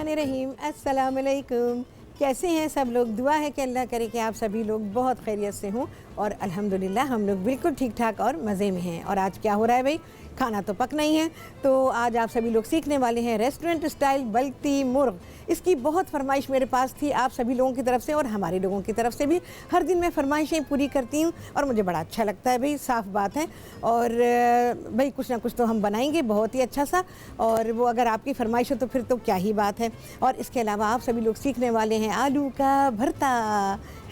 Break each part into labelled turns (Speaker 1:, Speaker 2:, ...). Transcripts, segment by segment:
Speaker 1: बिस्मिल्लाहिर्रहमानिर्रहीम। अस्सलाम वालेकुम। कैसे हैं सब लोग? दुआ है कि अल्लाह करे कि आप सभी लोग बहुत खैरियत से हों और अल्हम्दुलिल्लाह हम लोग बिल्कुल ठीक ठाक और मज़े में हैं। और आज क्या हो रहा है भाई? खाना तो पक नहीं है, तो आज आप सभी लोग सीखने वाले हैं रेस्टोरेंट स्टाइल बल्ती मुर्ग। इसकी बहुत फरमाइश मेरे पास थी आप सभी लोगों की तरफ से और हमारे लोगों की तरफ से भी। हर दिन मैं फरमाइशें पूरी करती हूँ और मुझे बड़ा अच्छा लगता है भाई, साफ़ बात है। और भाई कुछ ना कुछ तो हम बनाएंगे बहुत ही अच्छा सा, और वो अगर आपकी फरमाइश हो तो फिर तो क्या ही बात है। और इसके अलावा आप सभी लोग सीखने वाले हैं आलू का भरता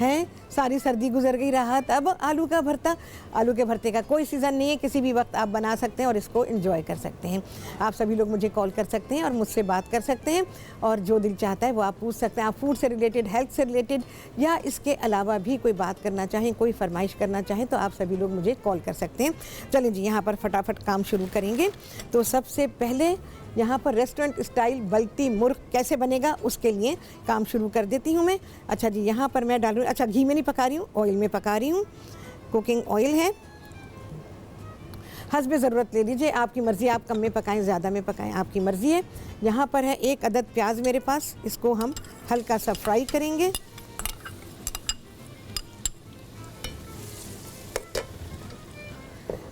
Speaker 1: है। सारी सर्दी गुजर गई राहत, अब आलू का भरता। आलू के भरते का कोई सीज़न नहीं है, किसी भी वक्त आप बना सकते हैं और इसको एंजॉय कर सकते हैं। आप सभी लोग मुझे कॉल कर सकते हैं और मुझसे बात कर सकते हैं और जो दिल चाहता है वो आप पूछ सकते हैं। आप फूड से रिलेटेड, हेल्थ से रिलेटेड या इसके अलावा भी कोई बात करना चाहें, कोई फरमाइश करना चाहें तो आप सभी लोग मुझे कॉल कर सकते हैं। चलें जी, यहाँ पर फटाफट काम शुरू करेंगे। तो सबसे पहले यहाँ पर रेस्टोरेंट स्टाइल बल्ती मुर्ग कैसे बनेगा उसके लिए काम शुरू कर देती हूँ मैं। अच्छा जी, यहाँ पर मैं डालूँ, अच्छा घी में नहीं पका रही हूँ, ऑयल में पका रही हूँ। कुकिंग ऑयल है, हस्बे ज़रूरत ले लीजिए, आपकी मर्ज़ी, आप कम में पकाएं ज़्यादा में पकाएं, आपकी मर्ज़ी है। यहाँ पर है 1 अदद प्याज मेरे पास, इसको हम हल्का सा फ्राई करेंगे।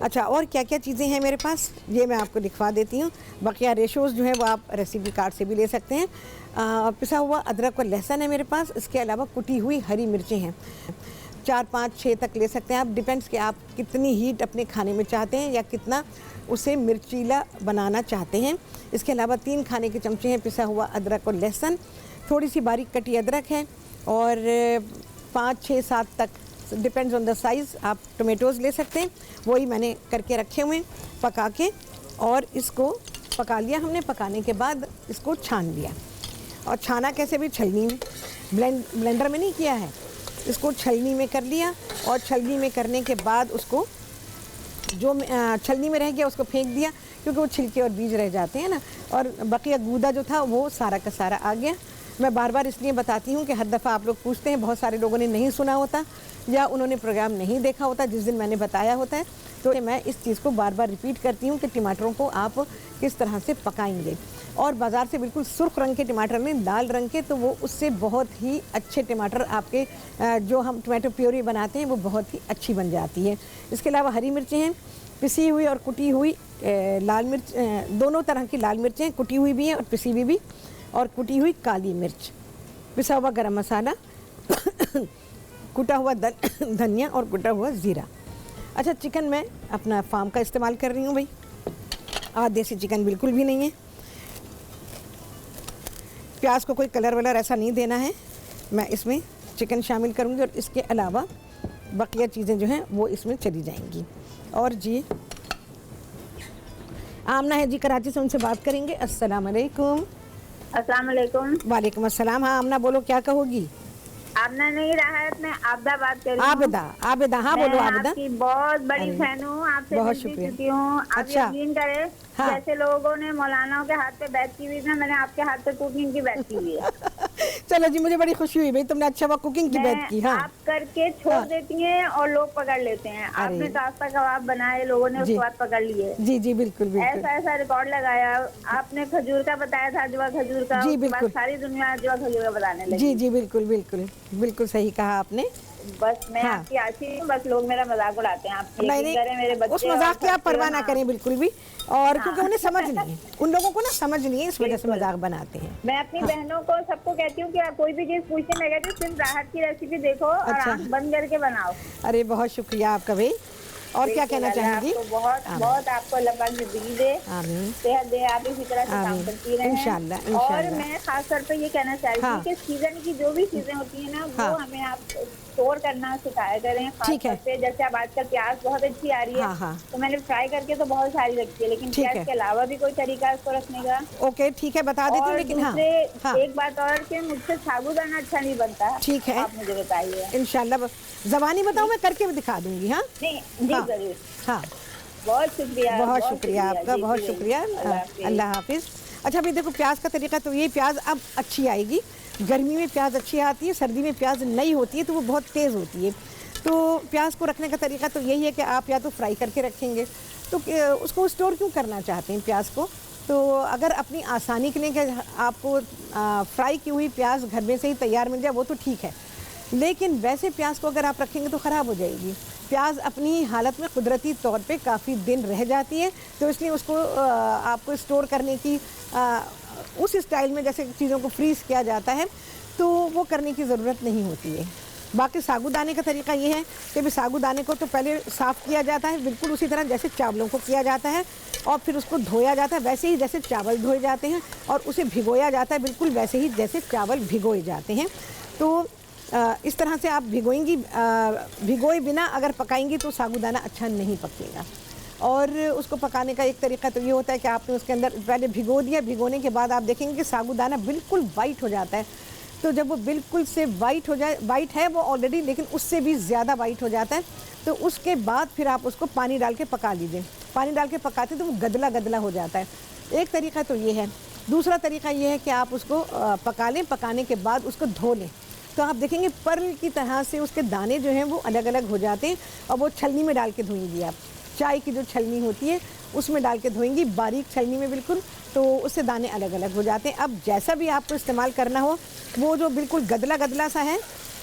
Speaker 1: अच्छा, और क्या क्या चीज़ें हैं मेरे पास ये मैं आपको दिखवा देती हूँ। बकिया रेशोज़ जो है वो आप रेसिपी कार्ड से भी ले सकते हैं। पिसा हुआ अदरक और लहसुन है मेरे पास। इसके अलावा कुटी हुई हरी मिर्चें हैं, 4, 5, 6 तक ले सकते हैं आप, डिपेंड्स कि आप कितनी हीट अपने खाने में चाहते हैं या कितना उसे मिर्चीला बनाना चाहते हैं। इसके अलावा 3 खाने के चमचे हैं पिसा हुआ अदरक और लहसुन, थोड़ी सी बारीक कटी अदरक है और 5, 6, 7 तक, डिपेंड्स ऑन द साइज़, आप टोमेटोज़ ले सकते हैं। वही मैंने करके रखे हुए पका के, और इसको पका लिया हमने। पकाने के बाद इसको छान लिया, और छाना कैसे भी, छलनी में, ब्लेंडर में नहीं किया है, इसको छलनी में कर लिया। और छलनी में करने के बाद उसको जो छलनी में रह गया उसको फेंक दिया, क्योंकि वो छिलके और बीज रह जाते हैं ना, और बकिया गूदा जो था वो सारा का सारा आ गया। मैं बार बार इसलिए बताती हूँ कि हर दफ़ा आप लोग पूछते हैं, बहुत सारे लोगों ने नहीं सुना होता या उन्होंने प्रोग्राम नहीं देखा होता जिस दिन मैंने बताया होता है, तो मैं इस चीज़ को बार बार रिपीट करती हूँ कि टमाटरों को आप किस तरह से पकाएंगे। और बाज़ार से बिल्कुल सुर्ख रंग के टमाटर नहीं, लाल रंग के, तो वो उससे बहुत ही अच्छे टमाटर आपके जो हम टमाटो प्योरी बनाते हैं वो बहुत ही अच्छी बन जाती है। इसके अलावा हरी मिर्चें हैं, पिसी हुई और कुटी हुई लाल मिर्च, दोनों तरह की लाल मिर्चें, कुटी हुई भी हैं और पिसी हुई भी, और कुटी हुई काली मिर्च, पिसा हुआ गरम मसाला, कुटा हुआ धनिया और कुटा हुआ ज़ीरा। अच्छा, चिकन मैं अपना फार्म का इस्तेमाल कर रही हूँ भाई, आज देसी चिकन बिल्कुल भी नहीं है। प्याज को कोई कलर वलर ऐसा नहीं देना है, मैं इसमें चिकन शामिल करूँगी और इसके अलावा बकिया चीज़ें जो हैं वो इसमें चली जाएंगी। और जी आमना है जी कराची से, उनसे बात करेंगे। अस्सलाम वालेकुम।
Speaker 2: अस्सलाम वालेकुम।
Speaker 1: वालेकुम अस्सलाम। हाँ आमना, बोलो क्या कहोगी?
Speaker 2: आपने नहीं राहत, मैं आबदा बात कर रही हूँ।
Speaker 1: आबिदा, आबिदा, हाँ बोलो आबिदा।
Speaker 2: आपकी बहुत बड़ी फैन हूँ, आपसे
Speaker 1: बहुत
Speaker 2: मिलती
Speaker 1: शुक्रिया।
Speaker 2: जुलती हूँ। आप
Speaker 1: अच्छा।
Speaker 2: यकीन करें,
Speaker 1: हाँ।
Speaker 2: जैसे लोगों ने मौलानाओं के हाथ पे बैठ की हुई ना, मैंने आपके हाथ पे कुकिंग की बैठ की हुई है।
Speaker 1: चलो जी, मुझे बड़ी खुशी हुई भाई, तुमने अच्छा वो कुकिंग की बैठ की। हाँ,
Speaker 2: आप करके छोड़
Speaker 1: हाँ।
Speaker 2: देती हैं और लोग पकड़ लेते हैं। आपने कास्ता कबाब बनाए, लोगों ने उसके बाद पकड़ लिए।
Speaker 1: जी जी बिल्कुल बिल्कुल।
Speaker 2: ऐसा ऐसा रिकॉर्ड लगाया। आपने खजूर का बताया था, अजवा खजूर का,
Speaker 1: जी
Speaker 2: उसके बाद
Speaker 1: बिल्कुल।
Speaker 2: सारी दुनिया अजवा खजूर का बताने लगी।
Speaker 1: जी जी बिल्कुल बिल्कुल बिल्कुल सही कहा आपने।
Speaker 2: बस मैं
Speaker 1: हाँ।
Speaker 2: आपकी आशी हूँ, बस लोग मेरा मजाक उड़ाते हैं। आप
Speaker 1: नहीं
Speaker 2: यकीन करें, मेरे बच्चे
Speaker 1: उस मजाक की
Speaker 2: और
Speaker 1: आप परवाह ना
Speaker 2: हाँ।
Speaker 1: करें बिल्कुल भी, और क्योंकि उन्हें समझ नहीं है, उन लोगों को ना समझ नहीं है, इस वजह से मजाक बनाते हैं।
Speaker 2: मैं अपनी बहनों को सबको कहती हूँ कि आप कोई भी चीज पूछने, मैं कहती हूँ सिर्फ राहत की रेसिपी देखो और
Speaker 1: अच्छा।
Speaker 2: आंख बंद करके बनाओ।
Speaker 1: अरे बहुत शुक्रिया आपका भाई। और क्या कहना चाहेंगी?
Speaker 2: आपको बहुत बहुत आपको अल्लाह पाक जिंदगी दे,
Speaker 1: आमीन
Speaker 2: सेहत दे, आप इसी तरह से काम
Speaker 1: आमीन।
Speaker 2: करती रहें
Speaker 1: इंशाल्लाह,
Speaker 2: और
Speaker 1: इंशाल्लाह।
Speaker 2: मैं खास तौर पे ये कहना चाह रही
Speaker 1: हाँ।
Speaker 2: थी कि सीजन की जो भी चीजें होती है ना, वो
Speaker 1: हाँ।
Speaker 2: हमें आप स्टोर करना सिखाया करें। खास
Speaker 1: ठीक है।
Speaker 2: तौर पे जैसे अब आजकल प्याज बहुत अच्छी आ रही है,
Speaker 1: हाँ, हाँ।
Speaker 2: तो मैंने फ्राई करके तो बहुत सारी रखी है, लेकिन
Speaker 1: ठीक
Speaker 2: प्याज
Speaker 1: है।
Speaker 2: के अलावा भी कोई तरीका है उसको रखने का?
Speaker 1: ओके ठीक है, बता देती हूँ,
Speaker 2: और
Speaker 1: लेकिन हाँ
Speaker 2: दूसरे
Speaker 1: हाँ
Speaker 2: एक बात और कि मुझसे साबूदाना अच्छा नहीं बनता।
Speaker 1: ठीक है,
Speaker 2: आप मुझे बताइए।
Speaker 1: इंशाल्लाह जबानी बताऊँ, मैं करके भी दिखा दूंगी। हाँ
Speaker 2: नहीं जी
Speaker 1: हाँ।
Speaker 2: जरूर।
Speaker 1: हाँ
Speaker 2: बहुत शुक्रिया,
Speaker 1: बहुत शुक्रिया आपका,
Speaker 2: जी,
Speaker 1: बहुत
Speaker 2: जी,
Speaker 1: शुक्रिया।
Speaker 2: हाफिज़।
Speaker 1: अल्लाह हाफिज़। अच्छा अभी देखो, प्याज का तरीका तो ये, प्याज अब अच्छी आएगी, गर्मी में प्याज अच्छी आती है, सर्दी में प्याज नई होती है तो वो बहुत तेज़ होती है। तो प्याज को रखने का तरीका तो यही है कि आप या तो फ्राई करके रखेंगे, तो उसको स्टोर क्यों करना चाहते हैं प्याज को? तो अगर अपनी आसानी के लिए कि आपको फ्राई की हुई प्याज घर में से ही तैयार मिल जाए वो तो ठीक है, लेकिन वैसे प्याज को अगर आप रखेंगे तो ख़राब हो जाएगी। प्याज अपनी हालत में कुदरती तौर पे काफ़ी दिन रह जाती है, तो इसलिए उसको आपको स्टोर करने की उस स्टाइल में जैसे चीज़ों को फ्रीज़ किया जाता है तो वो करने की ज़रूरत नहीं होती है। बाकी साबूदाने का तरीका ये है कि भी साबूदाने को तो पहले साफ़ किया जाता है बिल्कुल उसी तरह जैसे चावलों को किया जाता है, और फिर उसको धोया जाता है वैसे ही जैसे चावल धोए जाते हैं, और उसे भिगोया जाता है बिल्कुल वैसे ही जैसे चावल भिगोए जाते हैं। तो इस तरह से आप भिगोएंगी, भिगोए बिना अगर पकाएंगी तो साबूदाना अच्छा नहीं पकेगा। और उसको पकाने का एक तरीका तो ये होता है कि आपने उसके अंदर पहले भिगो दिया, भिगोने के बाद आप देखेंगे कि साबूदाना बिल्कुल वाइट हो जाता है। तो जब वो बिल्कुल से वाइट हो जाए, वाइट है वो ऑलरेडी लेकिन उससे भी ज़्यादा वाइट हो जाता है, तो उसके बाद फिर आप उसको पानी डाल के पका लीजिए। पानी डाल के पकाते तो वो गदला गदला हो जाता है। एक तरीका तो ये है। दूसरा तरीका ये है कि आप उसको पका लें, पकाने के बाद उसको धो लें, तो आप देखेंगे पर्ल की तरह से उसके दाने जो हैं वो अलग अलग हो जाते हैं, और वो छलनी में डाल के धोएंगी आप। चाय की जो छलनी होती है उसमें डाल के धोएंगी, बारीक छलनी में बिल्कुल, तो उससे दाने अलग अलग हो जाते हैं। अब जैसा भी आपको इस्तेमाल करना हो, वो जो बिल्कुल गदला गदला सा है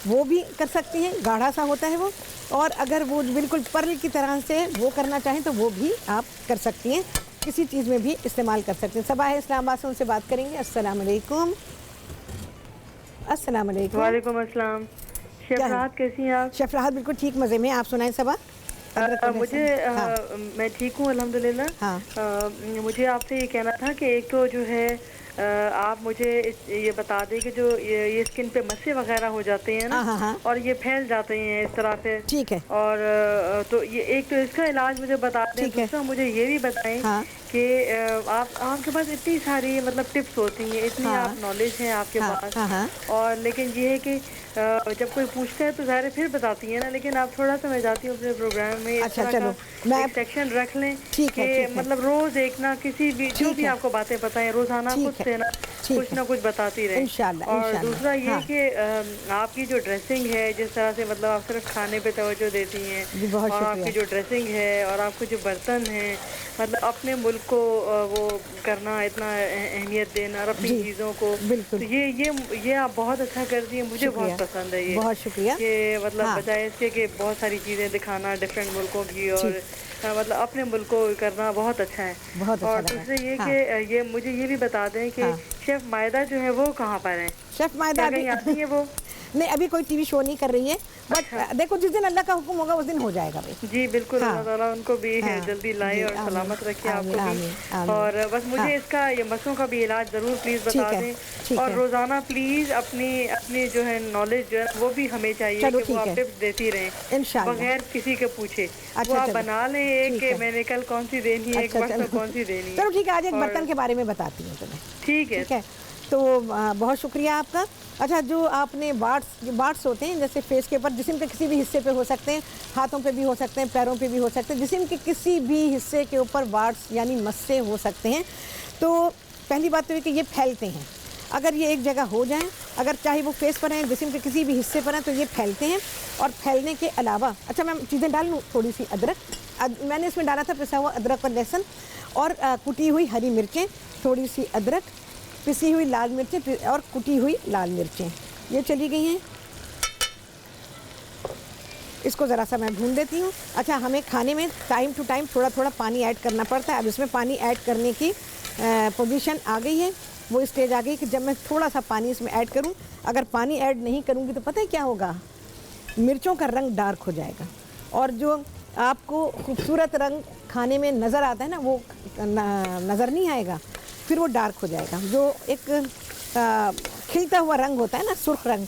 Speaker 1: वो भी कर सकती हैं, गाढ़ा सा होता है वो, और अगर वो बिल्कुल पर्ल की तरह से वो करना चाहें तो वो भी आप कर सकती हैं, किसी चीज़ में भी इस्तेमाल कर सकते हैं। सबा है इस्लामाबाद से, उनसे बात करेंगे। अस्सलाम वालेकुम। अस्सलाम वालेकुम।
Speaker 3: वालेकुम अस्सलाम। शेफ राहत कैसी हैं आप?
Speaker 1: शेफ राहत बिल्कुल ठीक, मज़े में। आप सुनाएं सबा।
Speaker 3: मुझे मैं ठीक हूँ अल्हम्दुलिल्लाह। मुझे आपसे ये कहना था कि एक तो जो है आप मुझे ये बता दें कि जो ये स्किन पे मस्से वगैरह हो जाते हैं ना, और ये फैल जाते हैं इस तरह से,
Speaker 1: ठीक है,
Speaker 3: और तो ये एक तो इसका इलाज मुझे बता दें। दूसरा मुझे ये भी बताएं कि आपके पास इतनी सारी मतलब टिप्स होती हैं, इतनी आप नॉलेज है आपके पास, और लेकिन ये है कि जब कोई पूछता है तो ज़ाहिर फिर बताती है ना, लेकिन आप थोड़ा सा मैं चाहती हूँ अपने प्रोग्राम में इस तरह का एक सेक्शन रख लें कि मतलब रोज़ एक ना किसी भी जो भी आपको बातें बताएं, रोज़ाना कुछ से ना कुछ बताती रहे। और दूसरा ये कि आपकी जो ड्रेसिंग है, जिस तरह से मतलब आप सिर्फ खाने पे तवज्जो देती हैं, और आपकी जो ड्रेसिंग है और आपके जो बर्तन हैं, मतलब अपने मुल्क को वो करना, इतना अहमियत देना और अपनी चीज़ों को, तो ये आप बहुत अच्छा करती हैं, मुझे बहुत पसंद है ये।
Speaker 1: बहुत शुक्रिया।
Speaker 3: कि मतलब बजाय इसके कि बहुत सारी चीज़ें दिखाना डिफरेंट मुल्कों की, और मतलब अपने मुल्क को करना बहुत अच्छा है।
Speaker 1: बहुत
Speaker 3: और दूसरे ये कि ये मुझे ये भी बता दें कि शेफ मायदा जो है वो कहाँ पर है?
Speaker 1: शेफ मायदा
Speaker 3: कहीं आती है वो?
Speaker 1: नहीं, अभी कोई टीवी शो नहीं कर रही है, बट देखो जिस दिन अल्लाह का हुक्म होगा उस दिन हो जाएगा भाई।
Speaker 3: जी बिल्कुल, अल्लाह ताला उनको भी जल्दी लाए और सलामत रखे आपको भी। और बस मुझे इसका ये मसों का भी इलाज ज़रूर प्लीज़ बता दें, और रोज़ाना प्लीज़ अपनी जो है नॉलेज जो है वो भी हमें चाहिए कि वो आप टिप्स देती रहें इंशाल्लाह, बगैर किसी के पूछे। वो आप बना लें एक कि मैंने कल कौन सी देनी है, एक वक्त कौन सी देनी है।
Speaker 1: चलो ठीक है, आज एक बर्तन के बारे में बताती हूँ तुम्हें।
Speaker 3: ठीक है।
Speaker 1: तो बहुत शुक्रिया आपका। अच्छा, जो आपने बार्ट्स होते हैं जैसे फेस के ऊपर, जिस्म के किसी भी हिस्से पे हो सकते हैं, हाथों पे भी हो सकते हैं, पैरों पे भी हो सकते हैं, जिस्म के किसी भी हिस्से के ऊपर बार्ट्स यानी मस्से हो सकते हैं। तो पहली बात तो ये कि ये फैलते हैं। अगर ये एक जगह हो जाएं, अगर चाहे वो फेस पर हैं, जिस्म के किसी भी हिस्से पर हैं, तो ये फैलते हैं। और फैलने के अलावा, अच्छा मैं चीज़ें डाल लूँ, थोड़ी सी अदरक, मैंने इसमें डाला था पिसा हुआ अदरक और लहसुन, और कुटी हुई हरी मिर्चें, थोड़ी सी अदरक, पिसी हुई लाल मिर्चें और कुटी हुई लाल मिर्चें, ये चली गई हैं। इसको ज़रा सा मैं भून देती हूँ। अच्छा, हमें खाने में टाइम टू टाइम थोड़ा थोड़ा पानी ऐड करना पड़ता है। अब इसमें पानी ऐड करने की पोजीशन आ गई है, वो स्टेज आ गई कि जब मैं थोड़ा सा पानी इसमें ऐड करूँ, अगर पानी ऐड नहीं करूँगी तो पता है क्या होगा, मिर्चों का रंग डार्क हो जाएगा, और जो आपको खूबसूरत रंग खाने में नज़र आता है ना, वो नज़र नहीं आएगा, फिर वो डार्क हो जाएगा। जो एक खिलता हुआ रंग होता है ना, सुर्ख रंग,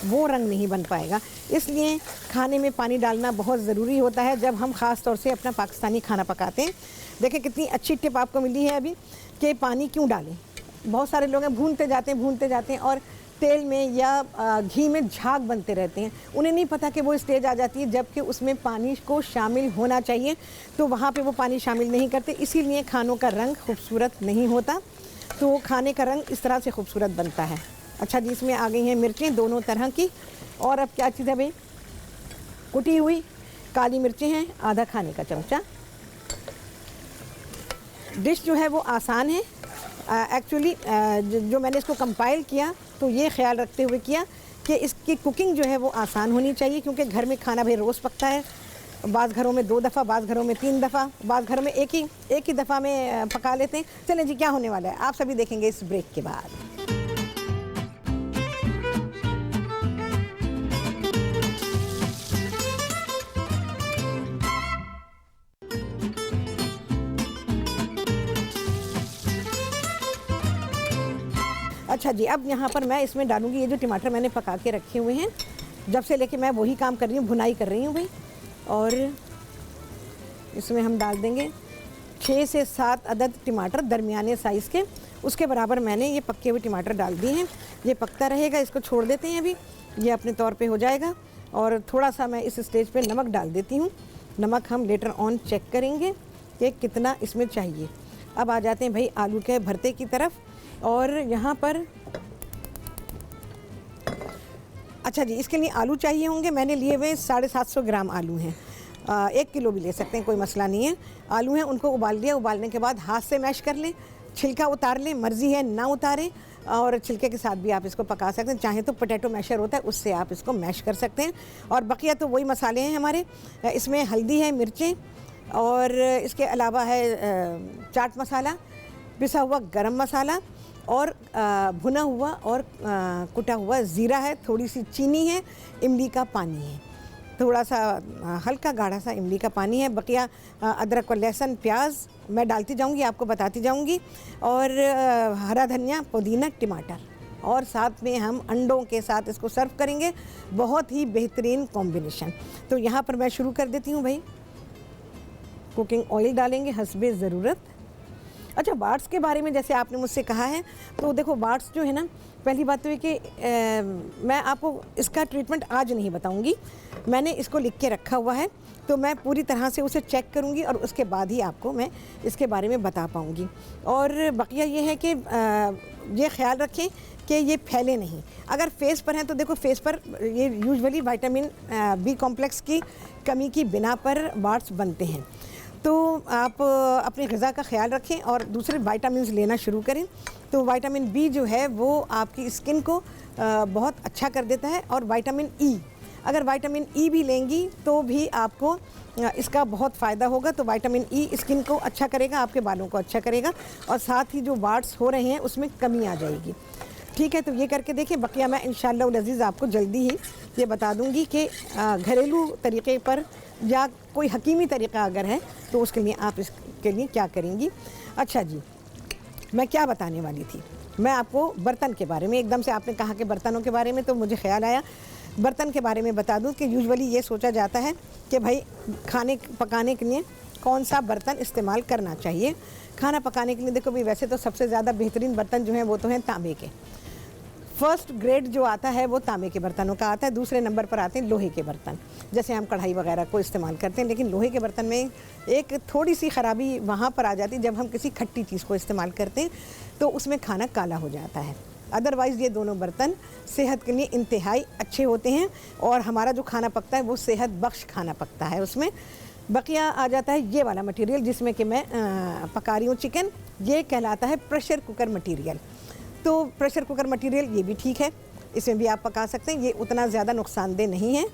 Speaker 1: वो रंग नहीं बन पाएगा। इसलिए खाने में पानी डालना बहुत ज़रूरी होता है जब हम ख़ास तौर से अपना पाकिस्तानी खाना पकाते हैं। देखिए कितनी अच्छी टिप आपको मिली है अभी कि पानी क्यों डालें। बहुत सारे लोग हैं भूनते जाते हैं और तेल में या घी में झाग बनते रहते हैं। उन्हें नहीं पता कि वो स्टेज आ जाती है जबकि उसमें पानी को शामिल होना चाहिए, तो वहाँ पे वो पानी शामिल नहीं करते, इसीलिए खानों का रंग खूबसूरत नहीं होता। तो खाने का रंग इस तरह से खूबसूरत बनता है। अच्छा जी, इसमें आ गई हैं मिर्चें दोनों तरह की, और अब क्या चीज़ है भाई, कुटी हुई काली मिर्चें हैं, आधा खाने का चमचा। डिश जो है वो आसान है, एक्चुअली जो मैंने इसको कंपाइल किया तो ये ख्याल रखते हुए किया कि इसकी कुकिंग जो है वो आसान होनी चाहिए, क्योंकि घर में खाना भाई रोज़ पकता है, बाज़ घरों में 2 दफ़ा, बाज़ घरों में 3 दफ़ा, बाज़ घरों में एक ही दफ़ा में पका लेते हैं। चलें जी, क्या होने वाला है आप सभी देखेंगे इस ब्रेक के बाद। अच्छा जी, अब यहाँ पर मैं इसमें डालूंगी ये जो टमाटर मैंने पका के रखे हुए हैं, जब से लेके मैं वही काम कर रही हूँ, भुनाई कर रही हूँ भाई। और इसमें हम डाल देंगे 6 से 7 अदद टमाटर दरमियाने साइज़ के, उसके बराबर मैंने ये पके हुए टमाटर डाल दिए हैं। ये पकता रहेगा, इसको छोड़ देते हैं अभी, ये अपने तौर पे हो जाएगा। और थोड़ा सा मैं इस स्टेज पे नमक डाल देती हूँ। नमक हम लेटर ऑन चेक करेंगे कि कितना इसमें चाहिए। अब आ जाते हैं भाई आलू के भरते की तरफ। और यहाँ पर अच्छा जी, इसके लिए आलू चाहिए होंगे। मैंने लिए हुए 750 ग्राम आलू हैं, 1 किलो भी ले सकते हैं, कोई मसला नहीं है। आलू हैं, उनको उबाल लिया। उबालने के बाद हाथ से मैश कर लें, छिलका उतार लें, मर्ज़ी है ना उतारें, और छिलके के साथ भी आप इसको पका सकते हैं। चाहें तो पोटैटो मैशर होता है, उससे आप इसको मैश कर सकते हैं। और बकिया तो वही मसाले हैं हमारे, इसमें हल्दी है, मिर्चें, और इसके अलावा है चाट मसाला, पिसा हुआ गरम मसाला, और भुना हुआ और कुटा हुआ ज़ीरा है, थोड़ी सी चीनी है, इमली का पानी है, थोड़ा सा हल्का गाढ़ा सा इमली का पानी है। बकिया अदरक और लहसुन, प्याज मैं डालती जाऊंगी, आपको बताती जाऊंगी, और हरा धनिया, पुदीना, टमाटर, और साथ में हम अंडों के साथ इसको सर्व करेंगे। बहुत ही बेहतरीन कॉम्बिनेशन। तो यहाँ पर मैं शुरू कर देती हूँ भाई। कुकिंग ऑयल डालेंगे हस्बे ज़रूरत। अच्छा, बार्ड्स के बारे में जैसे आपने मुझसे कहा है, तो देखो बार्ड्स जो है ना, पहली बात तो ये कि मैं आपको इसका ट्रीटमेंट आज नहीं बताऊंगी, मैंने इसको लिख के रखा हुआ है, तो मैं पूरी तरह से उसे चेक करूंगी और उसके बाद ही आपको मैं इसके बारे में बता पाऊंगी। और बकिया ये है कि ये ख्याल रखें कि ये फैले नहीं। अगर फेस पर हैं तो देखो, फेस पर ये यूजुअली विटामिन बी कॉम्प्लेक्स की कमी की बिना पर बार्ड्स बनते हैं। तो आप अपनी ग़िज़ा का ख्याल रखें और दूसरे विटामिन्स लेना शुरू करें। तो विटामिन बी जो है वो आपकी स्किन को बहुत अच्छा कर देता है। और विटामिन ई, अगर विटामिन ई भी लेंगी तो भी आपको इसका बहुत फ़ायदा होगा। तो विटामिन ई स्किन को अच्छा करेगा, आपके बालों को अच्छा करेगा, और साथ ही जो बार्ड्स हो रहे हैं उसमें कमी आ जाएगी। ठीक है, तो ये करके देखें। बकिया मैं इंशाअल्लाह अज़ीज़ आपको जल्दी ही ये बता दूंगी कि घरेलू तरीक़े पर या कोई हकीमी तरीक़ा अगर है तो उसके लिए आप इसके लिए क्या करेंगी। अच्छा जी, मैं क्या बताने वाली थी, मैं आपको बर्तन के बारे में, एकदम से आपने कहा कि बर्तनों के बारे में, तो मुझे ख्याल आया बर्तन के बारे में बता दूं कि यूजुअली ये सोचा जाता है कि भाई खाने पकाने के लिए कौन सा बर्तन इस्तेमाल करना चाहिए। खाना पकाने के लिए देखो भाई, वैसे तो सबसे ज़्यादा बेहतरीन बर्तन जो हैं वो तो हैं तांबे के। फर्स्ट ग्रेड जो आता है वो तांबे के बर्तनों का आता है। दूसरे नंबर पर आते हैं लोहे के बर्तन, जैसे हम कढ़ाई वगैरह को इस्तेमाल करते हैं। लेकिन लोहे के बर्तन में एक थोड़ी सी ख़राबी वहाँ पर आ जाती है, जब हम किसी खट्टी चीज़ को इस्तेमाल करते हैं तो उसमें खाना काला हो जाता है। अदरवाइज़ ये दोनों बर्तन सेहत के लिए इंतहाई अच्छे होते हैं, और हमारा जो खाना पकता है वो सेहत बख्श खाना पकता है उसमें। बकिया आ जाता है ये वाला मटेरियल जिसमें कि मैं पका रही हूँ चिकन, ये कहलाता है प्रेशर कुकर मटेरियल। तो प्रेशर कुकर मटेरियल ये भी ठीक है, इसमें भी आप पका सकते हैं, ये उतना ज़्यादा नुकसानदेह नहीं है।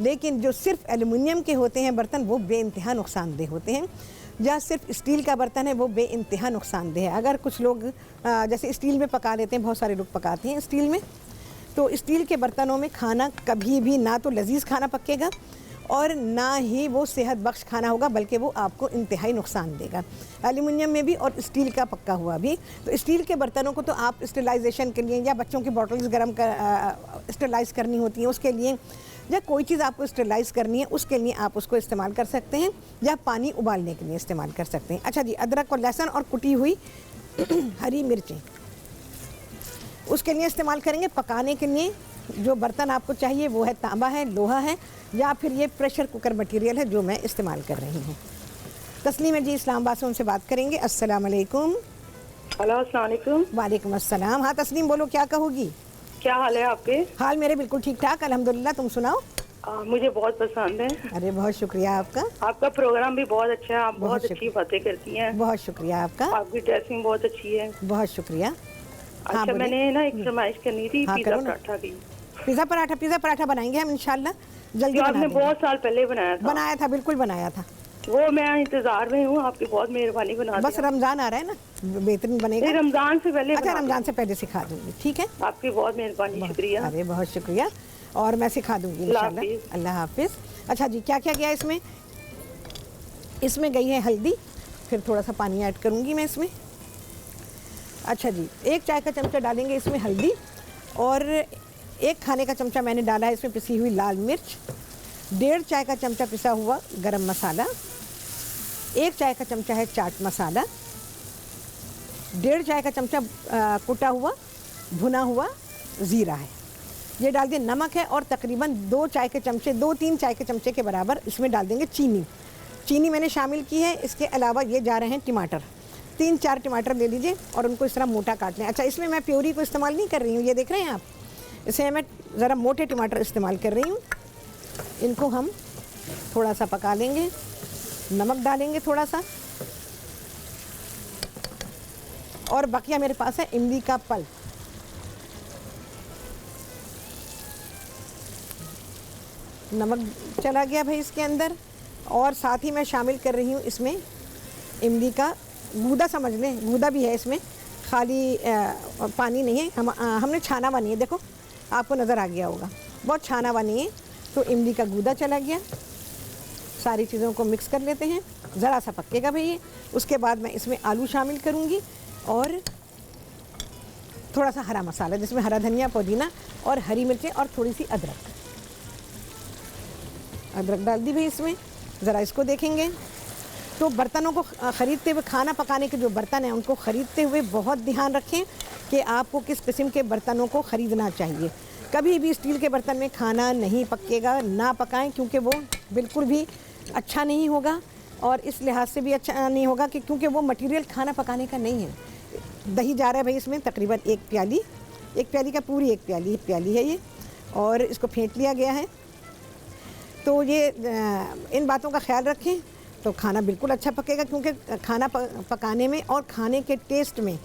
Speaker 1: लेकिन जो सिर्फ एल्युमिनियम के होते हैं बर्तन वो बेइंतहा नुकसानदेह होते हैं, या सिर्फ स्टील का बर्तन है वो बेइंतहा नुकसानदेह है। अगर कुछ लोग जैसे स्टील में पका लेते हैं, बहुत सारे लोग पकाते हैं स्टील में, तो स्टील के बर्तनों में खाना कभी भी ना तो लजीज खाना पकेगा और ना ही वो सेहत बख्श खाना होगा, बल्कि वो आपको इंतहाई नुकसान देगा। एल्युमिनियम में भी और स्टील का पक्का हुआ भी। तो स्टील के बर्तनों को तो आप स्टेलाइजेशन के लिए, या बच्चों की बॉटल्स गर्म कर स्टेलाइज करनी होती हैं उसके लिए, या कोई चीज़ आपको स्टेलाइज करनी है उसके लिए आप उसको इस्तेमाल कर सकते हैं, या पानी उबालने के लिए इस्तेमाल कर सकते हैं। अच्छा जी, अदरक और लहसुन और कुटी हुई हरी मिर्चें उसके लिए इस्तेमाल करेंगे। पकाने के लिए जो बर्तन आपको चाहिए वो है तांबा है, लोहा है, या फिर ये प्रेशर कुकर मटेरियल है जो मैं इस्तेमाल कर रही हूँ। तस्लीम जी इस्लामाबाद से उनसे बात करेंगे। अस्सलाम वालेकुम।
Speaker 2: हेलो, अस्सलाम वालेकुम।
Speaker 1: वालेकुम अस्सलाम। हाँ तस्लीम, बोलो क्या कहोगी?
Speaker 2: क्या हाल है आपके?
Speaker 1: हाल मेरे बिल्कुल ठीक ठाक अल्हम्दुलिल्लाह, तुम सुनाओ।
Speaker 3: मुझे बहुत पसंद है।
Speaker 1: अरे बहुत शुक्रिया आपका।
Speaker 3: आपका प्रोग्राम भी बहुत अच्छा है, आप बहुत अच्छी बातें करती हैं।
Speaker 1: बहुत शुक्रिया आपका।
Speaker 3: आपकी ड्रेसिंग बहुत अच्छी है।
Speaker 1: बहुत शुक्रिया।
Speaker 3: अच्छा,
Speaker 1: हाँ,
Speaker 3: मैंने ना एक फरमाइश करनी थी,
Speaker 1: हाँ,
Speaker 3: पिज़्ज़ा पराठा की।
Speaker 1: पिज़्ज़ा पराठा बनाएंगे हम इंशाल्लाह, जल्दी बना
Speaker 3: आपने
Speaker 1: देंगे।
Speaker 3: बहुत साल पहले बनाया था।
Speaker 1: बिल्कुल बनाया था।
Speaker 3: वो मैं इंतजार में हूँ, आपकी बहुत मेहरबानी। बना
Speaker 1: बस रमजान आ रहा है ना, बेहतरीन बनेगा।
Speaker 3: रमजान से पहले।
Speaker 1: अच्छा, रमजान से पहले सिखा दूंगी, ठीक है।
Speaker 3: आपकी बहुत मेहरबानी, शुक्रिया।
Speaker 1: अरे बहुत शुक्रिया, और मैं सिखा दूंगी इंशाल्लाह। अल्लाह हाफिज। अच्छा जी, क्या क्या गया इसमें? इसमें गई है हल्दी, फिर थोड़ा सा पानी ऐड करूंगी मैं इसमें। अच्छा जी, 1 चाय का चमचा डालेंगे इसमें हल्दी, और 1 खाने का चमचा मैंने डाला है इसमें पिसी हुई लाल मिर्च, 1.5 चाय का चमचा पिसा हुआ गरम मसाला, 1 चाय का चमचा है चाट मसाला, 1.5 चाय का चमचा कुटा हुआ भुना हुआ ज़ीरा है। ये डाल दिए। नमक है, और तकरीबन 2 चाय के चमचे, 2-3 चाय के चमचे के बराबर इसमें डाल देंगे चीनी मैंने शामिल की है। इसके अलावा ये जा रहे हैं टमाटर, 3-4 टमाटर ले लीजिए और उनको इस तरह मोटा काट लें। अच्छा, इसमें मैं प्योरी को इस्तेमाल नहीं कर रही हूँ, ये देख रहे हैं आप, इसे मैं ज़रा मोटे टमाटर इस्तेमाल कर रही हूँ। इनको हम थोड़ा सा पका लेंगे, नमक डालेंगे थोड़ा सा, और बकिया मेरे पास है इमली का पल्प। नमक चला गया भाई इसके अंदर, और साथ ही मैं शामिल कर रही हूँ इसमें इमली का गूदा, समझ लें गूदा भी है इसमें, खाली पानी नहीं है। हमने छाना हुआ नहीं है, देखो आपको नज़र आ गया होगा, बहुत छाना हुआ नहीं है। तो इमली का गूदा चला गया। सारी चीज़ों को मिक्स कर लेते हैं, ज़रा सा पकेगा भैया। उसके बाद मैं इसमें आलू शामिल करूँगी, और थोड़ा सा हरा मसाला, जिसमें हरा धनिया, पुदीना और हरी मिर्चें और थोड़ी सी अदरक डाल दी भाई इसमें। ज़रा इसको देखेंगे तो बर्तनों को ख़रीदते हुए, खाना पकाने के जो बर्तन हैं उनको ख़रीदते हुए बहुत ध्यान रखें कि आपको किस किस्म के बर्तनों को ख़रीदना चाहिए। कभी भी स्टील के बर्तन में खाना नहीं पकेगा, ना पकाएं, क्योंकि वो बिल्कुल भी अच्छा नहीं होगा, और इस लिहाज से भी अच्छा नहीं होगा कि क्योंकि वो मटेरियल खाना पकाने का नहीं है। दही जा रहा है भाई इसमें तकरीबन 1 प्याली का पूरी 1 प्याली है ये, और इसको फेंट लिया गया है। तो ये इन बातों का ख्याल रखें तो खाना बिल्कुल अच्छा पकेगा, क्योंकि खाना पकाने में और खाने के टेस्ट में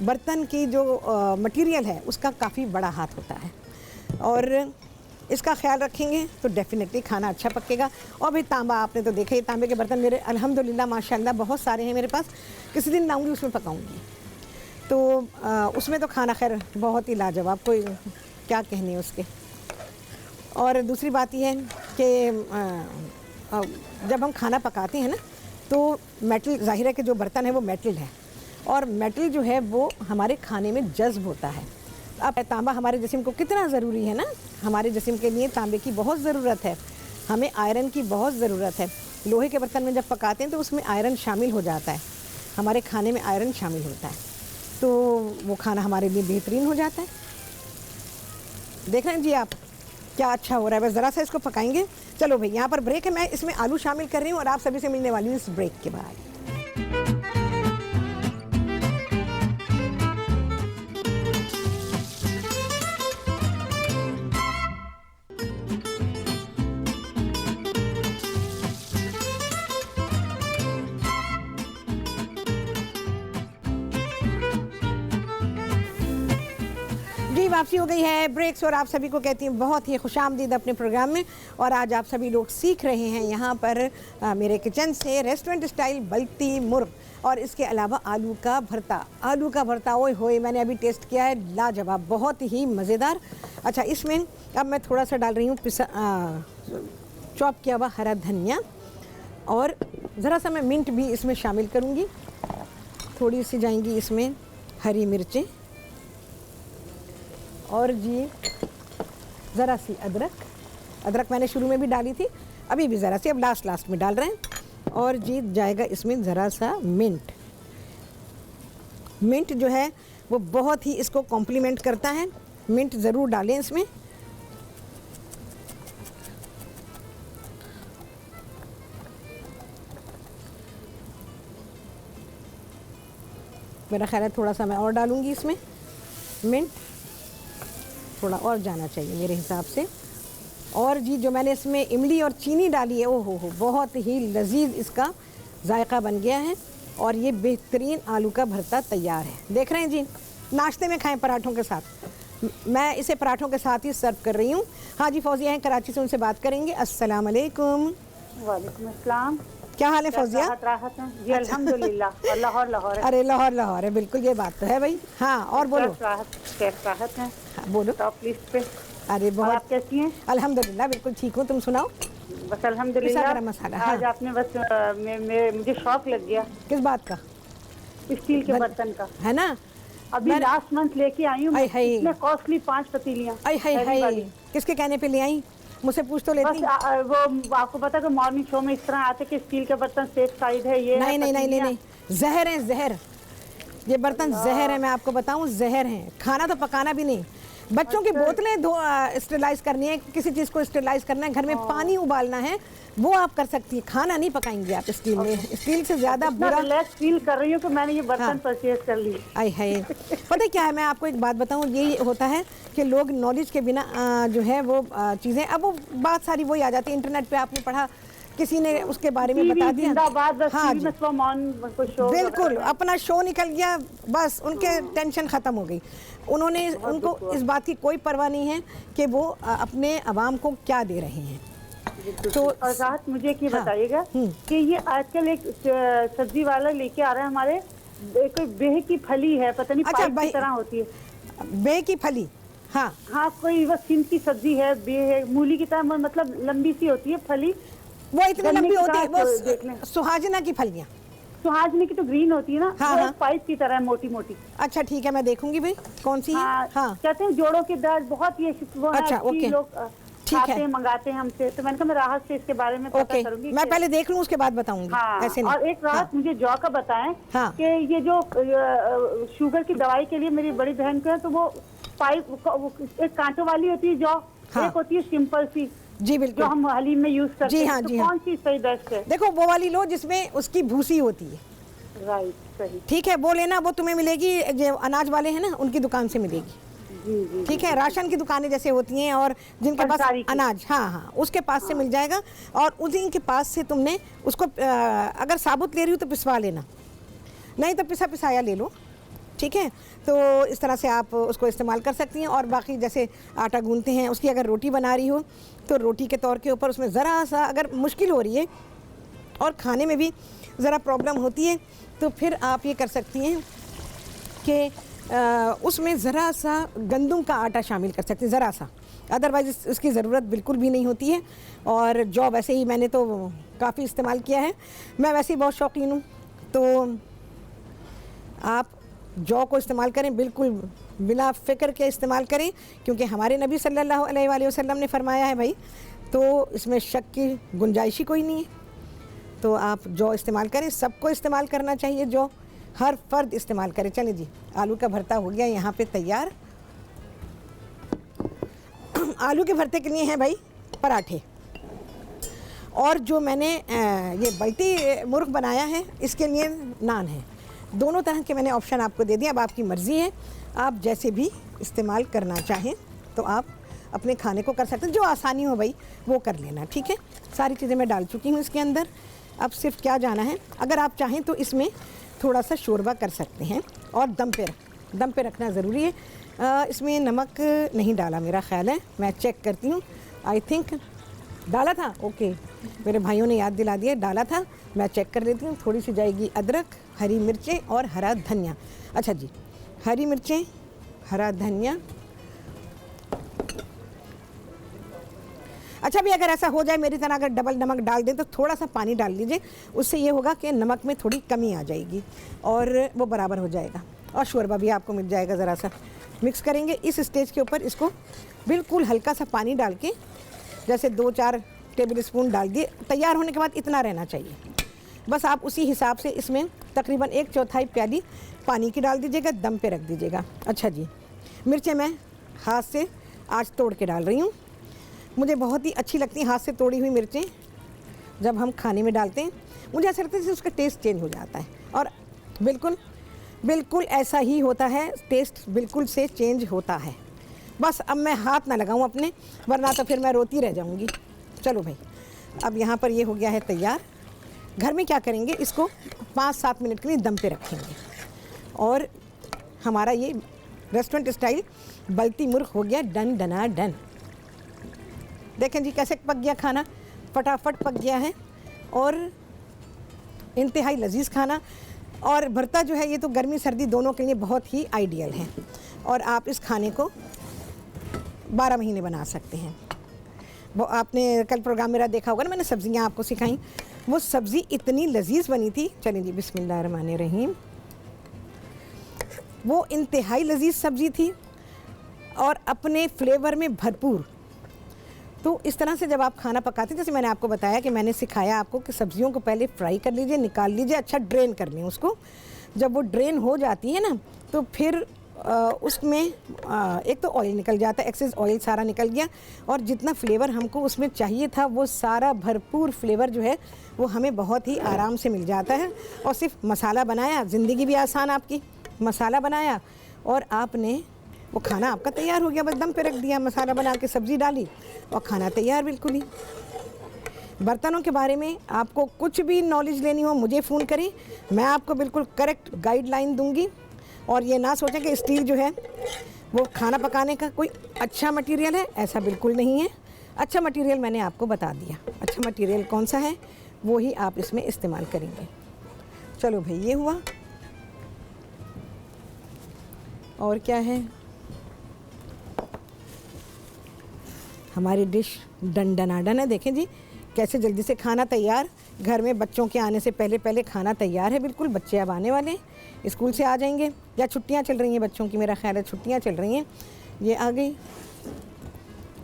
Speaker 1: बर्तन की जो मटेरियल है उसका काफ़ी बड़ा हाथ होता है, और इसका ख्याल रखेंगे तो डेफिनेटली खाना अच्छा पकेगा। और भाई तांबा आपने तो देखा ही, तांबे के बर्तन मेरे अल्हम्दुलिल्लाह माशाल्लाह बहुत सारे हैं मेरे पास। किसी दिन लाऊंगी उसमें पकाऊंगी, तो उसमें तो खाना खैर बहुत ही लाजवाब, कोई क्या कहने उसके। और दूसरी बात यह है कि जब हम खाना पकाते हैं ना, तो मेटल, ज़ाहिर है कि जो बर्तन है वो मेटल है, और मेटल जो है वो हमारे खाने में जज्ब होता है। अब तांबा हमारे जिस्म को कितना ज़रूरी है ना, हमारे जिस्म के लिए तांबे की बहुत ज़रूरत है, हमें आयरन की बहुत ज़रूरत है। लोहे के बर्तन में जब पकाते हैं तो उसमें आयरन शामिल हो जाता है, हमारे खाने में आयरन शामिल होता है, तो वो खाना हमारे लिए बेहतरीन हो जाता है। देख रहे हैं जी आप क्या अच्छा हो रहा है। बस ज़रा सा इसको पकाएंगे। चलो भाई, यहाँ पर ब्रेक है, मैं इसमें आलू शामिल कर रही हूँ, और आप सभी से मिलने वाली हूँ इस ब्रेक के बाद। जी, वापसी हो गई है ब्रेक्स, और आप सभी को कहती हूँ बहुत ही खुशामदीद अपने प्रोग्राम में। और आज आप सभी लोग सीख रहे हैं यहाँ पर मेरे किचन से रेस्टोरेंट स्टाइल बल्ती मुर्ग, और इसके अलावा आलू का भरता। ओए होए, मैंने अभी टेस्ट किया है, लाजवाब, बहुत ही मज़ेदार। अच्छा, इसमें अब मैं थोड़ा सा डाल रही हूँ चॉप किया हुआ हरा धनिया, और ज़रा सा मैं मिंट भी इसमें शामिल करूँगी। थोड़ी सी जाएंगी इसमें हरी मिर्चें, और जी ज़रा सी अदरक मैंने शुरू में भी डाली थी, अभी भी ज़रा सी, अब लास्ट में डाल रहे हैं। और जी जाएगा इसमें ज़रा सा मिंट जो है वो बहुत ही इसको कॉम्प्लीमेंट करता है, मिंट ज़रूर डालें इसमें। मेरा ख्याल है थोड़ा सा मैं और डालूंगी इसमें, मिंट थोड़ा और जाना चाहिए मेरे हिसाब से। और जी जो मैंने इसमें इमली और चीनी डाली है, ओ हो बहुत ही लजीज इसका जायका बन गया है और ये बेहतरीन आलू का भरता तैयार है। देख रहे हैं जी, नाश्ते में खाएं पराठों के साथ। मैं इसे पराठों के साथ ही सर्व कर रही हूँ। हाँ जी, फौजिया हैं कराची से, उनसे बात करेंगे। अस्सलाम वालेकुम।
Speaker 2: वालेकुम अस्सलाम।
Speaker 1: क्या हाल है फौजिया?
Speaker 2: राहत है जी, अल्हम्दुलिल्लाह। लाहौर है।
Speaker 1: अरे लाहौर है, बिल्कुल ये बात तो है भाई। हाँ और बोलो।
Speaker 2: राहत है।
Speaker 1: हाँ, बोलो।
Speaker 2: टॉप लिस्ट पे।
Speaker 1: अरे बहुत।
Speaker 2: आप कैसी हैं?
Speaker 1: अल्हम्दुलिल्लाह बिल्कुल ठीक हूँ, तुम सुनाओ।
Speaker 2: बस अल्हम्दुलिल्लाह।
Speaker 1: मसाला
Speaker 2: आज आपने बस मुझे शौक लग गया।
Speaker 1: किस बात का?
Speaker 2: स्टील के बर्तन का,
Speaker 1: है ना?
Speaker 2: अभी लास्ट मंथ लेके आई हूँ इतने कॉस्टली 5 पतीलियाँ।
Speaker 1: किसके कहने पे ले आई? मुझसे पूछ तो लेती।
Speaker 2: वो आपको पता है कि मॉर्निंग शो में इस तरह आते कि स्टील के बर्तन सेफ साइड है, ये
Speaker 1: नहीं, जहर है, जहर। ये बर्तन जहर है, मैं आपको बताऊं, जहर है। खाना तो पकाना भी नहीं, बच्चों की बोतलें स्टेरलाइज करनी है, किसी चीज़ को स्टेरलाइज करना है, घर में पानी उबालना है, वो आप कर सकती है। खाना नहीं पकाएंगे आप स्टील में। स्टील से ज़्यादा बुरा
Speaker 2: रिलैक्स फील कर रही हूँ कि मैंने ये बर्तन परचेज कर ली।
Speaker 1: आई है। पता है क्या है, मैं आपको एक बात बताऊँ, यही होता है कि लोग नॉलेज के बिना जो है वो चीज़ें, अब वो बात सारी वही आ जाती है। इंटरनेट पे आपने पढ़ा, किसी ने उसके बारे में बता दिया। हाँ जी, बिल्कुल अपना शो निकल गया, बस उनके टेंशन ख़त्म हो गई। उनको इस बात की कोई परवाह नहीं है कि वो अपने अवाम को क्या दे रहे हैं।
Speaker 2: तो और राहत मुझे ये बताइएगा कि ये आजकल एक सब्जी वाला लेके आ रहा है हमारे, कोई बेह की फली है, पता नहीं पाइप की तरह होती है।
Speaker 1: बेह की फली? हाँ
Speaker 2: हाँ, कोई वो सिंध की सब्जी है, बेह मूली की तरह, मतलब लंबी सी होती है फली।
Speaker 1: वो इतनी लंबी होती है, वो सुहाजना की फलियाँ।
Speaker 2: सुहाजनी की तो ग्रीन होती है ना।
Speaker 1: हाँ,
Speaker 2: पाइप की तरह है, मोटी मोटी।
Speaker 1: अच्छा ठीक है, मैं देखूंगी भाई कौन सी है। हाँ,
Speaker 2: कहते हैं जोड़ों के दर्द बहुत ही
Speaker 1: अच्छा, ओके,
Speaker 2: लोग खाते हैं, मंगाते हैं हमसे, तो मैंने कहा मैं राहत से इसके बारे में पता करूंगी।
Speaker 1: मैं पहले देख लूं, उसके बाद बताऊंगी।
Speaker 2: हाँ, ऐसे नहीं। और एक राहत मुझे जौ का बताएं कि ये जो शुगर की दवाई के लिए मेरी बड़ी बहन को है, तो वो पाइप एक कांटों वाली होती है जौ, एक होती है सिंपल सी। जी बिल्कुल, जो हम हलीम में यूज करते हैं। हाँ, तो कौन सी सही बेस्ट है? देखो वो वाली लो जिसमें उसकी भूसी होती है। राइट, सही, ठीक है, वो लेना। वो तुम्हें मिलेगी जो अनाज वाले हैं ना, उनकी दुकान से मिलेगी। जी, ठीक है, राशन की दुकानें जैसे होती हैं और जिनके पास अनाज, हाँ, उसके पास से मिल जाएगा। और उसी के पास से तुमने उसको अगर साबुत ले रही हो तो पिसवा लेना, नहीं तो पिसाया ले लो। ठीक है, तो इस तरह से आप उसको इस्तेमाल कर सकती हैं। और बाकी जैसे आटा गूंथते हैं, उसकी अगर रोटी बना रही हो तो रोटी के तौर के ऊपर उसमें ज़रा सा अगर मुश्किल हो रही है और खाने में भी ज़रा प्रॉब्लम होती है, तो फिर आप ये कर सकती हैं कि उसमें ज़रा सा गंदम का आटा शामिल कर सकते हैं, ज़रा सा। अदरवाइज़ इसकी ज़रूरत बिल्कुल भी नहीं होती है। और जौ वैसे ही मैंने तो काफ़ी इस्तेमाल किया है, मैं वैसे ही बहुत शौकीन हूँ। तो आप जौ को इस्तेमाल करें, बिल्कुल बिना फ़िक्र के इस्तेमाल करें, क्योंकि हमारे नबी सल्लल्लाहु अलैहि वसल्लम ने फरमाया है भाई, तो इसमें शक की गुंजाइश ही कोई नहीं है। तो आप जौ इस्तेमाल करें, सबको इस्तेमाल करना चाहिए, जौ हर फर्द इस्तेमाल करे। चलें जी, आलू का भरता हो गया यहाँ पे तैयार। आलू के भरते के लिए हैं भाई पराठे, और जो मैंने ये बल्टी मुर्ग बनाया है इसके लिए नान है। दोनों तरह के मैंने ऑप्शन आपको दे दिए, अब आपकी मर्ज़ी है, आप जैसे भी इस्तेमाल करना चाहें तो आप अपने खाने को कर सकते हैं, जो आसानी हो भाई वो कर लेना। ठीक है, सारी चीज़ें मैं डाल चुकी हूँ इसके अंदर। अब सिर्फ क्या जाना है, अगर आप चाहें तो इसमें थोड़ा सा शोरबा कर सकते हैं, और दम पे रखना ज़रूरी है। इसमें नमक नहीं डाला मेरा ख्याल है, मैं चेक करती हूँ, आई थिंक डाला था। ओके, मेरे भाइयों ने याद दिला दिया, डाला था, मैं चेक कर लेती हूँ। थोड़ी सी जाएगी अदरक, हरी मिर्चें और हरा धनिया। अच्छा जी, हरी मिर्चें, हरा धनिया। अच्छा भी, अगर ऐसा हो जाए मेरी तरह, अगर डबल नमक डाल दें तो थोड़ा सा पानी डाल लीजिए, उससे ये होगा कि नमक में थोड़ी कमी आ जाएगी और वो बराबर हो जाएगा। और शोरबा भी आपको मिल जाएगा। ज़रा सा मिक्स करेंगे। इस स्टेज के ऊपर इसको बिल्कुल हल्का सा पानी डाल के, जैसे 2-4 टेबल स्पून डाल दिए, तैयार होने के बाद इतना रहना चाहिए बस। आप उसी हिसाब से इसमें तकरीबन 1/4 प्याली पानी की डाल दीजिएगा, दम पे रख दीजिएगा। अच्छा जी, मिर्चें मैं हाथ से आज तोड़ के डाल रही हूँ, मुझे बहुत ही अच्छी लगती हैं हाथ से तोड़ी हुई मिर्चें। जब हम खाने में डालते हैं मुझे ऐसा लगता है कि उसका टेस्ट चेंज हो जाता है, और बिल्कुल ऐसा ही होता है, टेस्ट बिल्कुल से चेंज होता है।
Speaker 1: बस अब मैं हाथ ना लगाऊं अपने, वरना तो फिर मैं रोती रह जाऊंगी। चलो भाई, अब यहाँ पर ये हो गया है तैयार। घर में क्या करेंगे, इसको 5-7 मिनट के लिए दम पे रखेंगे और हमारा ये रेस्टोरेंट स्टाइल बल्ती मुर्ग हो गया डन डना डन। देखें जी कैसे पक गया खाना, फटाफट पक गया है और इंतहाई लजीज खाना। और भरता जो है ये तो गर्मी सर्दी दोनों के लिए बहुत ही आइडियल है और आप इस खाने को 12 महीने बना सकते हैं। वो आपने कल प्रोग्राम मेरा देखा होगा ना, मैंने सब्जियां आपको सिखाई, वो सब्ज़ी इतनी लजीज बनी थी। चलें जी, बिस्मिल्लाहिर्रहमानिर्रहीम। वो इंतहाई लजीज सब्ज़ी थी और अपने फ्लेवर में भरपूर। तो इस तरह से जब आप खाना पकाते हैं, जैसे मैंने आपको बताया कि मैंने सिखाया आपको कि सब्जियों को पहले फ्राई कर लीजिए, निकाल लीजिए, अच्छा ड्रेन कर लें उसको। जब वो ड्रेन हो जाती है ना, तो फिर उसमें एक तो ऑयल निकल जाता है, एक्सेस ऑयल सारा निकल गया और जितना फ्लेवर हमको उसमें चाहिए था वो सारा भरपूर फ्लेवर जो है वो हमें बहुत ही आराम से मिल जाता है। और सिर्फ मसाला बनाया, ज़िंदगी भी आसान आपकी, मसाला बनाया और आपने वो खाना आपका तैयार हो गया, बस दम पे रख दिया, मसाला बना के सब्ज़ी डाली और खाना तैयार बिल्कुल ही। बर्तनों के बारे में आपको कुछ भी नॉलेज लेनी हो मुझे फ़ोन करें, मैं आपको बिल्कुल करेक्ट गाइडलाइन दूंगी। और ये ना सोचें कि स्टील जो है वो खाना पकाने का कोई अच्छा मटेरियल है, ऐसा बिल्कुल नहीं है। अच्छा मटेरियल मैंने आपको बता दिया, अच्छा मटेरियल कौन सा है वो ही आप इसमें इस्तेमाल करेंगे। चलो भाई, ये हुआ। और क्या है, हमारी डिश डन डनाडन है। देखें जी कैसे जल्दी से खाना तैयार, घर में बच्चों के आने से पहले पहले खाना तैयार है बिल्कुल। बच्चे अब आने वाले हैं, स्कूल से आ जाएंगे या छुट्टियां चल रही हैं बच्चों की, मेरा ख्याल है छुट्टियां चल रही हैं। ये आ गई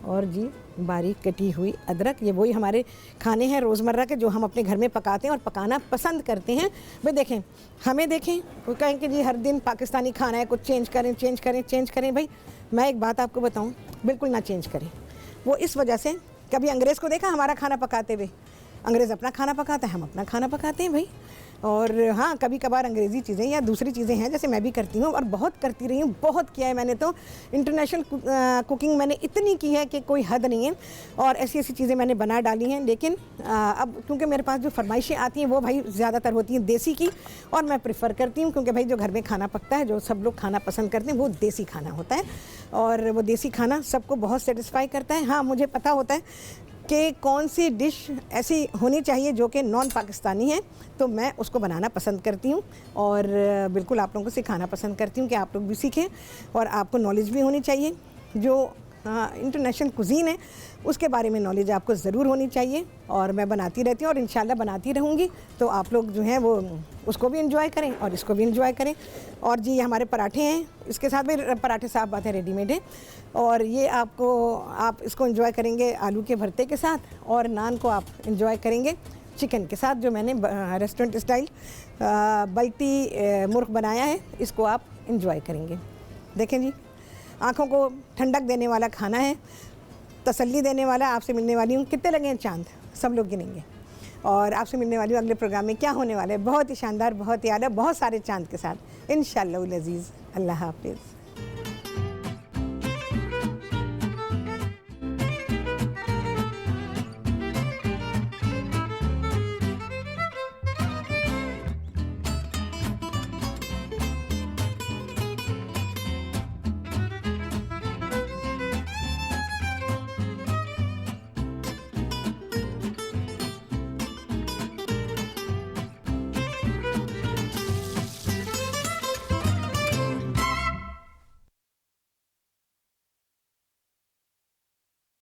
Speaker 1: और जी बारीक कटी हुई अदरक। ये वही हमारे खाने हैं रोज़मर्रा के जो हम अपने घर में पकाते हैं और पकाना पसंद करते हैं। भाई देखें, हमें देखें वो कहें कि जी हर दिन पाकिस्तानी खाना है, कुछ चेंज करें चेंज करें चेंज करें। भाई मैं एक बात आपको बताऊँ, बिल्कुल ना चेंज करें। वो इस वजह से, कभी अंग्रेज़ को देखा हमारा खाना पकाते हुए? अंग्रेज़ अपना खाना पकाता है, हम अपना खाना पकाते हैं भाई। और हाँ, कभी कभार अंग्रेज़ी चीज़ें या दूसरी चीज़ें हैं जैसे मैं भी करती हूँ और बहुत करती रही हूँ, बहुत किया है मैंने। तो इंटरनेशनल कुकिंग मैंने इतनी की है कि कोई हद नहीं है और ऐसी ऐसी चीज़ें मैंने बना डाली हैं। लेकिन अब क्योंकि मेरे पास जो फरमाइशें आती हैं वो भाई ज़्यादातर होती हैं देसी की, और मैं प्रेफर करती हूँ क्योंकि भाई जो घर में खाना पकता है, जो सब लोग खाना पसंद करते हैं, वो देसी खाना होता है और वो देसी खाना सबको बहुत सेटिस्फाई करता है। हाँ, मुझे पता होता है कि कौन सी डिश ऐसी होनी चाहिए जो कि नॉन पाकिस्तानी है, तो मैं उसको बनाना पसंद करती हूँ और बिल्कुल आप लोगों को सिखाना पसंद करती हूँ कि आप लोग भी सीखें और आपको नॉलेज भी होनी चाहिए। जो इंटरनेशनल कुज़ीन है उसके बारे में नॉलेज आपको ज़रूर होनी चाहिए और मैं बनाती रहती हूँ और इंशाल्लाह बनाती रहूँगी। तो आप लोग जो हैं वो उसको भी एंजॉय करें और इसको भी एंजॉय करें। और जी, ये हमारे पराठे हैं, इसके साथ भी पराठे साफ बात है रेडीमेड है और ये आप इसको एंजॉय करेंगे आलू के भरते के साथ और नान को आप एंजॉय करेंगे चिकन के साथ, जो मैंने रेस्टोरेंट स्टाइल बल्ती मुर्ग बनाया है, इसको आप एंजॉय करेंगे। देखें जी, आँखों को ठंडक देने वाला खाना है, तसल्ली देने वाला। आपसे मिलने वाली हूँ, कितने लगे हैं चांद सब लोग गिनेंगे, और आपसे मिलने वाली हूँ अगले प्रोग्राम में क्या होने वाला है, बहुत ही शानदार, बहुत ही आला, बहुत सारे चांद के साथ इंशाअल्लाह अज़ीज़। अल्लाह हाफ़िज़।